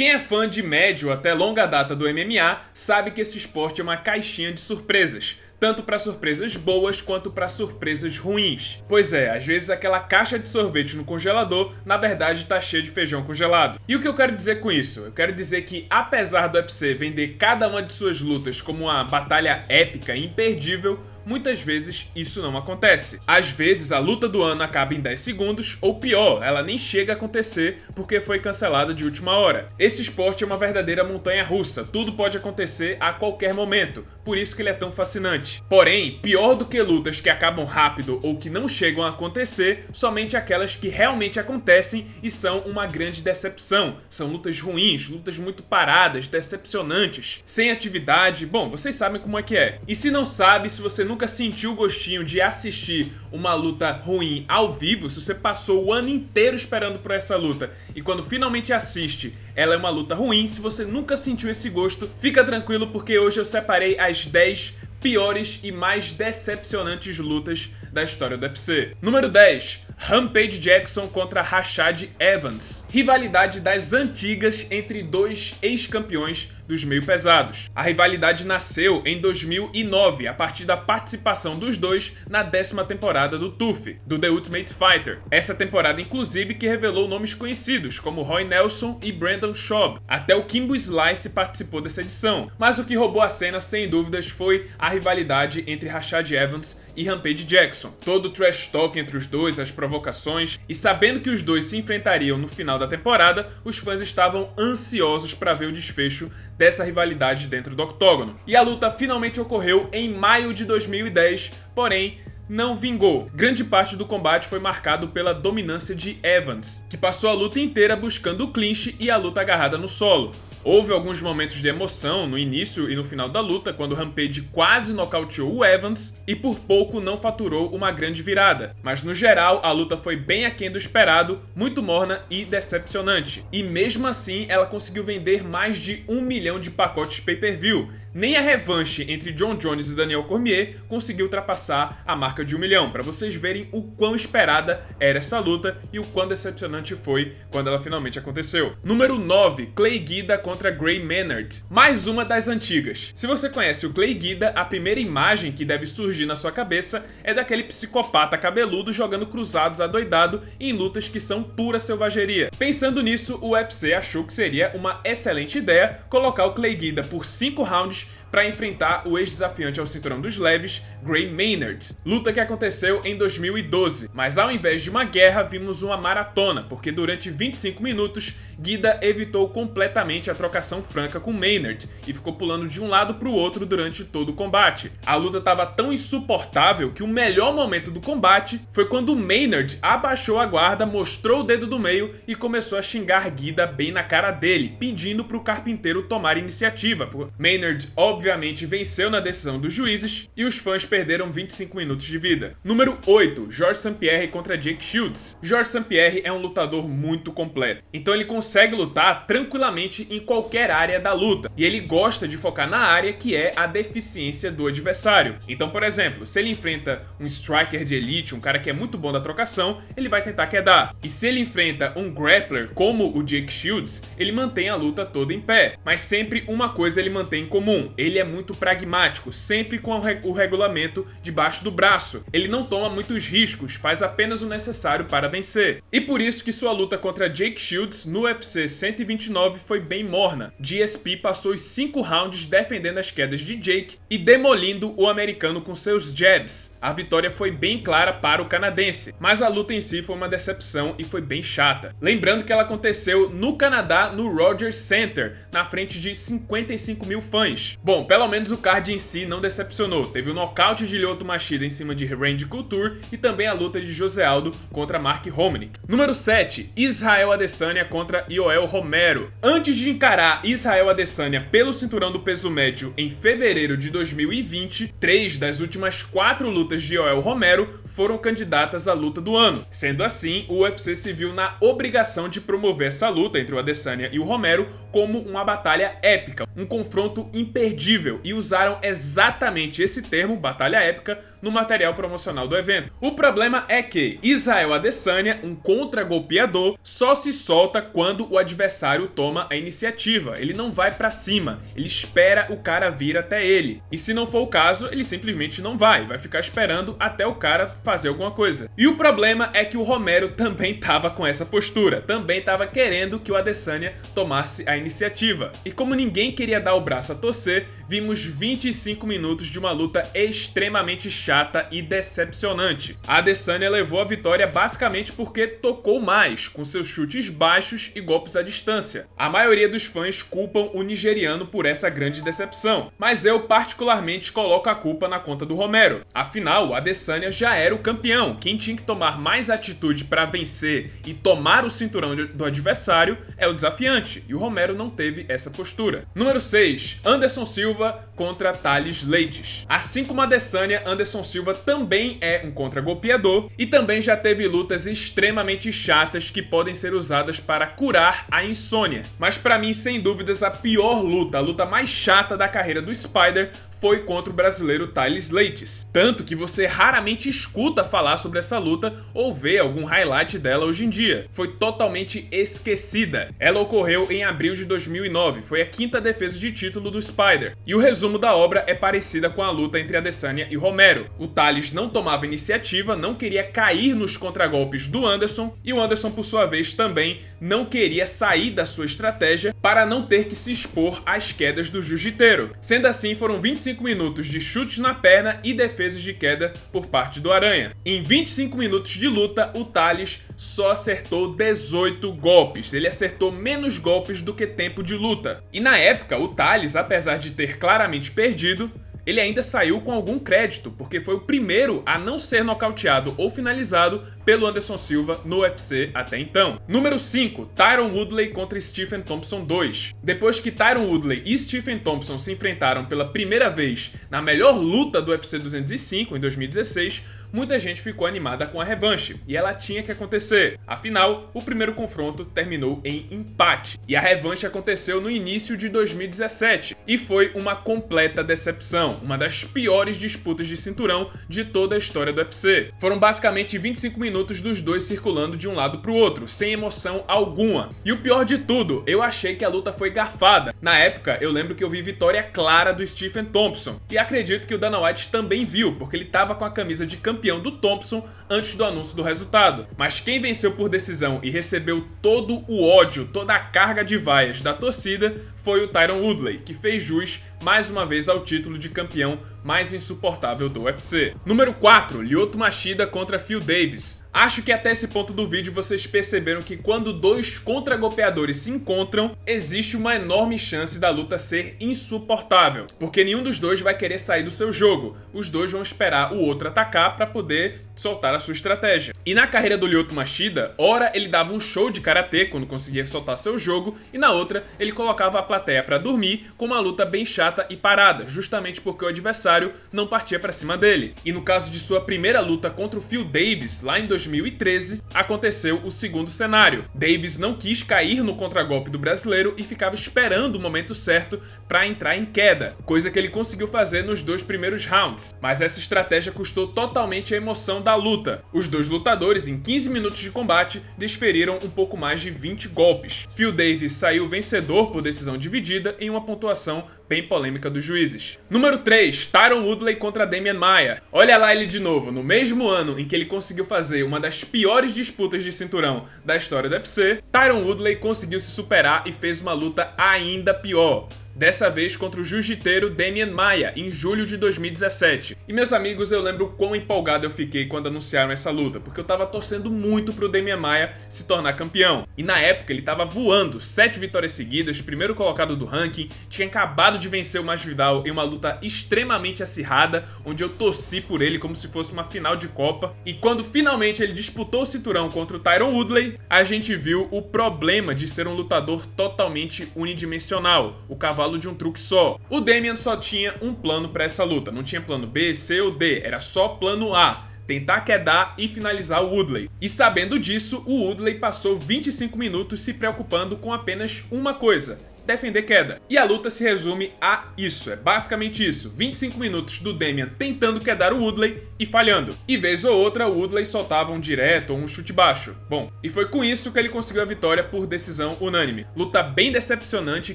Quem é fã de médio até longa data do MMA sabe que esse esporte é uma caixinha de surpresas, tanto para surpresas boas quanto para surpresas ruins. Pois é, às vezes aquela caixa de sorvete no congelador, na verdade tá cheia de feijão congelado. E o que eu quero dizer com isso? Eu quero dizer que apesar do UFC vender cada uma de suas lutas como uma batalha épica e imperdível, muitas vezes isso não acontece. Às vezes a luta do ano acaba em 10 segundos, ou pior, ela nem chega a acontecer porque foi cancelada de última hora. Esse esporte é uma verdadeira montanha-russa, tudo pode acontecer a qualquer momento, por isso que ele é tão fascinante. Porém, pior do que lutas que acabam rápido ou que não chegam a acontecer, somente aquelas que realmente acontecem e são uma grande decepção. São lutas ruins, lutas muito paradas, decepcionantes, sem atividade. Bom, vocês sabem como é que é. E se não sabe, se você nunca sentiu o gostinho de assistir uma luta ruim ao vivo, se você passou o ano inteiro esperando por essa luta e quando finalmente assiste, ela é uma luta ruim, se você nunca sentiu esse gosto, fica tranquilo porque hoje eu separei as 10 piores e mais decepcionantes lutas da história do UFC. Número 10. Rampage Jackson contra Rashad Evans. Rivalidade das antigas entre dois ex-campeões dos meio pesados. A rivalidade nasceu em 2009, a partir da participação dos dois na 10ª temporada do TUF, do The Ultimate Fighter. Essa temporada, inclusive, que revelou nomes conhecidos, como Roy Nelson e Brandon Schaub. Até o Kimbo Slice participou dessa edição. Mas o que roubou a cena, sem dúvidas, foi a rivalidade entre Rashad Evans e Rampage Jackson. Todo o trash talk entre os dois, as provocações, e sabendo que os dois se enfrentariam no final da temporada, os fãs estavam ansiosos para ver o desfecho dessa rivalidade dentro do octógono. E a luta finalmente ocorreu em maio de 2010, porém não vingou. Grande parte do combate foi marcado pela dominância de Evans, que passou a luta inteira buscando o clinch e a luta agarrada no solo. Houve alguns momentos de emoção no início e no final da luta, quando Rampage quase nocauteou o Evans e por pouco não faturou uma grande virada. Mas no geral, a luta foi bem aquém do esperado, muito morna e decepcionante. E mesmo assim, ela conseguiu vender mais de 1 milhão de pacotes pay-per-view. Nem a revanche entre Jon Jones e Daniel Cormier conseguiu ultrapassar a marca de 1 milhão, para vocês verem o quão esperada era essa luta e o quão decepcionante foi quando ela finalmente aconteceu. Número 9, Clay Guida contra Gray Maynard. Mais uma das antigas. Se você conhece o Clay Guida, a primeira imagem que deve surgir na sua cabeça é daquele psicopata cabeludo jogando cruzados adoidado em lutas que são pura selvageria. Pensando nisso, o UFC achou que seria uma excelente ideia colocar o Clay Guida por 5 rounds para enfrentar o ex-desafiante ao cinturão dos leves, Gray Maynard. Luta que aconteceu em 2012, mas ao invés de uma guerra, vimos uma maratona, porque durante 25 minutos, Guida evitou completamente a trocação franca com Maynard e ficou pulando de um lado para o outro durante todo o combate. A luta estava tão insuportável que o melhor momento do combate foi quando Maynard abaixou a guarda, mostrou o dedo do meio e começou a xingar Guida bem na cara dele, pedindo para o carpinteiro tomar iniciativa. Maynard, obviamente, venceu na decisão dos juízes e os fãs perderam 25 minutos de vida. Número 8, Georges St-Pierre contra Jake Shields. Georges St-Pierre é um lutador muito completo, então ele consegue lutar tranquilamente em qualquer área da luta, e ele gosta de focar na área que é a deficiência do adversário. Então, por exemplo, se ele enfrenta um striker de elite, um cara que é muito bom da trocação, ele vai tentar quedar. E se ele enfrenta um grappler como o Jake Shields, ele mantém a luta toda em pé. Mas sempre uma coisa ele mantém em comum: ele é muito pragmático, sempre com o regulamento debaixo do braço. Ele não toma muitos riscos, faz apenas o necessário para vencer. E por isso que sua luta contra Jake Shields no UFC 129 foi bem morna. GSP passou os 5 rounds defendendo as quedas de Jake e demolindo o americano com seus jabs. A vitória foi bem clara para o canadense, mas a luta em si foi uma decepção e foi bem chata. Lembrando que ela aconteceu no Canadá, no Rogers Center, na frente de 55 mil fãs. Bom, pelo menos o card em si não decepcionou. Teve o nocaute de Lyoto Machida em cima de Randy Couture e também a luta de José Aldo contra Mark Hominick. Número 7, Israel Adesanya contra Yoel Romero. Antes de encarar Israel Adesanya pelo cinturão do peso médio em fevereiro de 2020, 3 das últimas 4 lutas de Yoel Romero foram candidatas à luta do ano. Sendo assim, o UFC se viu na obrigação de promover essa luta entre o Adesanya e o Romero como uma batalha épica, um confronto imperdível, e usaram exatamente esse termo, batalha épica, no material promocional do evento. O problema é que Israel Adesanya, um contragolpeador, só se solta quando o adversário toma a iniciativa. Ele não vai pra cima, ele espera o cara vir até ele. E se não for o caso, ele simplesmente não vai ficar esperando até o cara fazer alguma coisa. E o problema é que o Romero também tava com essa postura, também tava querendo que o Adesanya tomasse a iniciativa. E como ninguém queria dar o braço a torcer, vimos 25 minutos de uma luta extremamente chata e decepcionante. A Adesanya levou a vitória basicamente porque tocou mais, com seus chutes baixos e golpes à distância. A maioria dos fãs culpam o nigeriano por essa grande decepção, mas eu particularmente coloco a culpa na conta do Romero. Afinal, o Adesanya já era o campeão. Quem tinha que tomar mais atitude para vencer e tomar o cinturão do adversário é o desafiante, e o Romero não teve essa postura. Número 6. Anderson Silva contra Thales Leites. Assim como Adesanya, Anderson Silva também é um contragolpeador e também já teve lutas extremamente chatas que podem ser usadas para curar a insônia. Mas para mim, sem dúvidas, a pior luta, a luta mais chata da carreira do Spider, foi contra o brasileiro Thales Leites. Tanto que você raramente escuta falar sobre essa luta ou vê algum highlight dela hoje em dia. Foi totalmente esquecida. Ela ocorreu em abril de 2009, foi a 5ª defesa de título do Spider. E o resumo da obra é parecida com a luta entre Adesanya e Romero. O Thales não tomava iniciativa, não queria cair nos contragolpes do Anderson, e o Anderson, por sua vez, também não queria sair da sua estratégia para não ter que se expor às quedas do jiu-jiteiro. Sendo assim, foram 25 minutos de chutes na perna e defesas de queda por parte do Aranha. Em 25 minutos de luta, o Thales só acertou 18 golpes. Ele acertou menos golpes do que tempo de luta. E na época, o Thales, apesar de ter claramente perdido, ele ainda saiu com algum crédito, porque foi o primeiro a não ser nocauteado ou finalizado pelo Anderson Silva no UFC até então. Número 5. Tyron Woodley contra Stephen Thompson 2. Depois que Tyron Woodley e Stephen Thompson se enfrentaram pela primeira vez na melhor luta do UFC 205 em 2016, muita gente ficou animada com a revanche, e ela tinha que acontecer. Afinal, o primeiro confronto terminou em empate, e a revanche aconteceu no início de 2017, e foi uma completa decepção, uma das piores disputas de cinturão de toda a história do UFC. Foram basicamente 25 minutos dos dois circulando de um lado pro outro, sem emoção alguma. E o pior de tudo, eu achei que a luta foi garfada. Na época, eu lembro que eu vi vitória clara do Stephen Thompson, e acredito que o Dana White também viu, porque ele tava com a camisa de campeão do Thompson antes do anúncio do resultado. Mas quem venceu por decisão e recebeu todo o ódio, toda a carga de vaias da torcida foi o Tyron Woodley, que fez jus mais uma vez ao título de campeão mais insuportável do UFC. Número 4. Lyoto Machida contra Phil Davis. Acho que até esse ponto do vídeo vocês perceberam que quando dois contragolpeadores se encontram, existe uma enorme chance da luta ser insuportável, porque nenhum dos dois vai querer sair do seu jogo. Os dois vão esperar o outro atacar para poder soltar a sua estratégia. E na carreira do Lyoto Machida, ora ele dava um show de karatê quando conseguia soltar seu jogo, e na outra ele colocava a plateia para dormir com uma luta bem chata e parada, justamente porque o adversário não partia para cima dele. E no caso de sua primeira luta contra o Phil Davis, lá em 2013, aconteceu o segundo cenário. Davis não quis cair no contragolpe do brasileiro e ficava esperando o momento certo para entrar em queda, coisa que ele conseguiu fazer nos 2 primeiros rounds. Mas essa estratégia custou totalmente a emoção da luta. Os dois lutadores, em 15 minutos de combate, desferiram um pouco mais de 20 golpes. Phil Davis saiu vencedor por decisão dividida em uma pontuação bem polêmica dos juízes. Número 3. Tyron Woodley contra Demian Maia. Olha lá ele de novo, no mesmo ano em que ele conseguiu fazer uma das piores disputas de cinturão da história do UFC, Tyron Woodley conseguiu se superar e fez uma luta ainda pior. Dessa vez contra o jiu-jiteiro Demian Maia, em julho de 2017. E meus amigos, eu lembro quão empolgado eu fiquei quando anunciaram essa luta, porque eu tava torcendo muito pro Demian Maia se tornar campeão. E na época ele tava voando, 7 vitórias seguidas, primeiro colocado do ranking, tinha acabado de vencer o Masvidal em uma luta extremamente acirrada, onde eu torci por ele como se fosse uma final de Copa. E quando finalmente ele disputou o cinturão contra o Tyron Woodley, a gente viu o problema de ser um lutador totalmente unidimensional, o cavalo de um truque só. O Demian só tinha um plano para essa luta, não tinha plano B, C ou D, era só plano A. tentar quedar e finalizar o Woodley. E sabendo disso, o Woodley passou 25 minutos se preocupando com apenas uma coisa: defender queda. E a luta se resume a isso, é basicamente isso: 25 minutos do Damian tentando quedar o Woodley e falhando. E vez ou outra o Woodley soltava um direto ou um chute baixo. Bom, e foi com isso que ele conseguiu a vitória por decisão unânime. Luta bem decepcionante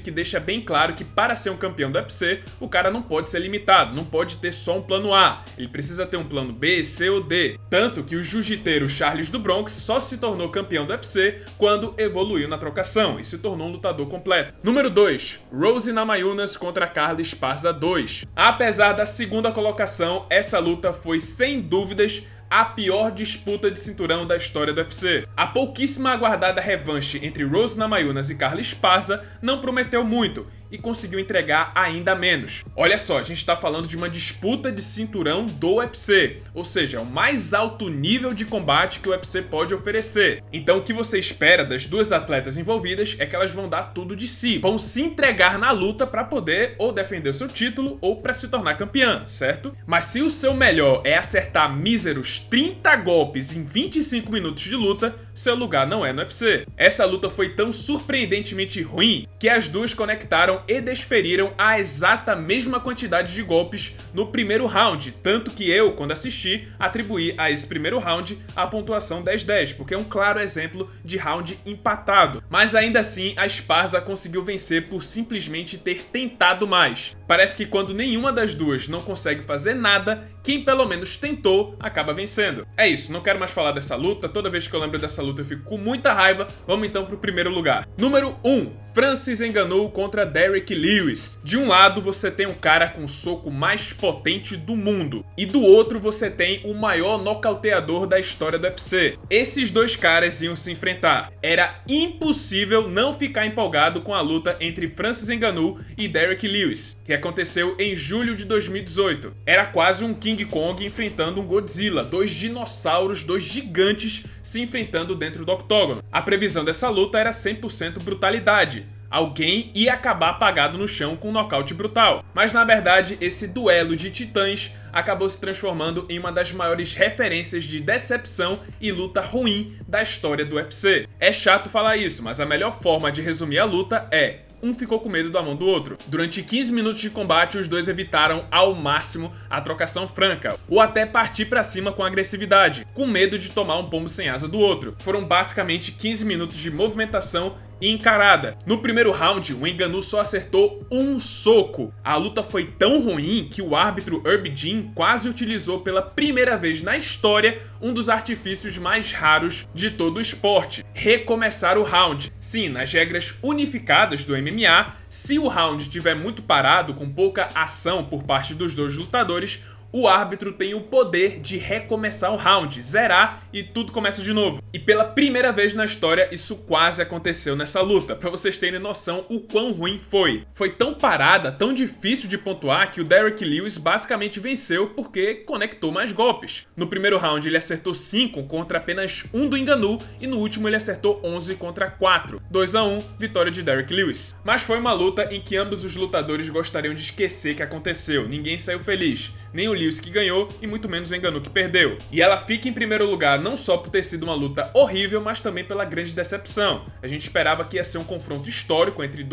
que deixa bem claro que para ser um campeão do UFC, o cara não pode ser limitado, não pode ter só um plano A, ele precisa ter um plano B, C ou D. Tanto que o jiu-jiteiro Charles do Bronx só se tornou campeão do UFC quando evoluiu na trocação e se tornou um lutador completo. Número 2. Rose Namajunas contra Carla Esparza 2. Apesar da segunda colocação, essa luta foi sem dúvidas a pior disputa de cinturão da história do UFC. A pouquíssima aguardada revanche entre Rose Namajunas e Carla Esparza não prometeu muito e conseguiu entregar ainda menos. Olha só, a gente está falando de uma disputa de cinturão do UFC, ou seja, o mais alto nível de combate que o UFC pode oferecer. Então o que você espera das duas atletas envolvidas é que elas vão dar tudo de si, vão se entregar na luta para poder ou defender o seu título ou para se tornar campeã, certo? Mas se o seu melhor é acertar míseros 30 golpes em 25 minutos de luta, seu lugar não é no UFC. Essa luta foi tão surpreendentemente ruim que as duas conectaram e desferiram a exata mesma quantidade de golpes no primeiro round, tanto que eu, quando assisti, atribuí a esse primeiro round a pontuação 10-10, porque é um claro exemplo de round empatado. Mas ainda assim, a Esparza conseguiu vencer por simplesmente ter tentado mais. Parece que quando nenhuma das duas não consegue fazer nada, quem pelo menos tentou acaba vencendo. É isso, não quero mais falar dessa luta, toda vez que eu lembro dessa luta eu fico com muita raiva. Vamos então pro primeiro lugar. Número 1. Francis Ngannou contra Derrick Lewis. De um lado você tem um cara com o soco mais potente do mundo, e do outro você tem o maior nocauteador da história do UFC. Esses dois caras iam se enfrentar. Era impossível não ficar empolgado com a luta entre Francis Ngannou e Derrick Lewis, que aconteceu em julho de 2018. Era quase um King Kong enfrentando um Godzilla, dois dinossauros, dois gigantes se enfrentando dentro do octógono. A previsão dessa luta era 100% brutalidade. Alguém ia acabar apagado no chão com um nocaute brutal. Mas na verdade, esse duelo de titãs acabou se transformando em uma das maiores referências de decepção e luta ruim da história do UFC. É chato falar isso, mas a melhor forma de resumir a luta é: um ficou com medo da mão do outro. Durante 15 minutos de combate, os dois evitaram ao máximo a trocação franca, ou até partir pra cima com agressividade, com medo de tomar um pombo sem asa do outro. Foram basicamente 15 minutos de movimentação e encarada. No primeiro round, o Ngannou só acertou um soco. A luta foi tão ruim que o árbitro Herb Dean quase utilizou pela primeira vez na história um dos artifícios mais raros de todo o esporte: recomeçar o round. Sim, nas regras unificadas do MMA, se o round estiver muito parado, com pouca ação por parte dos dois lutadores, o árbitro tem o poder de recomeçar o round, zerar e tudo começa de novo. E pela primeira vez na história, isso quase aconteceu nessa luta, pra vocês terem noção o quão ruim foi. Foi tão parada, tão difícil de pontuar, que o Derrick Lewis basicamente venceu porque conectou mais golpes. No primeiro round ele acertou 5 contra apenas 1 do Ngannou, e no último ele acertou 11 contra 4. 2-1, vitória de Derrick Lewis. Mas foi uma luta em que ambos os lutadores gostariam de esquecer que aconteceu. Ninguém saiu feliz, nem o Lewis que ganhou e muito menos o Ngannou que perdeu. E ela fica em primeiro lugar não só por ter sido uma luta horrível, mas também pela grande decepção. A gente esperava que ia ser um confronto histórico entre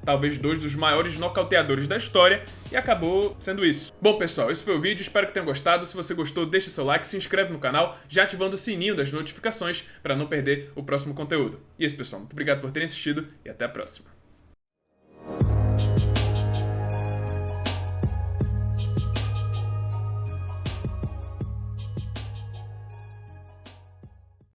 talvez dois dos maiores nocauteadores da história, e acabou sendo isso. Bom pessoal, esse foi o vídeo, espero que tenham gostado. Se você gostou, deixa seu like, se inscreve no canal, já ativando o sininho das notificações para não perder o próximo conteúdo. E é isso pessoal, muito obrigado por terem assistido e até a próxima.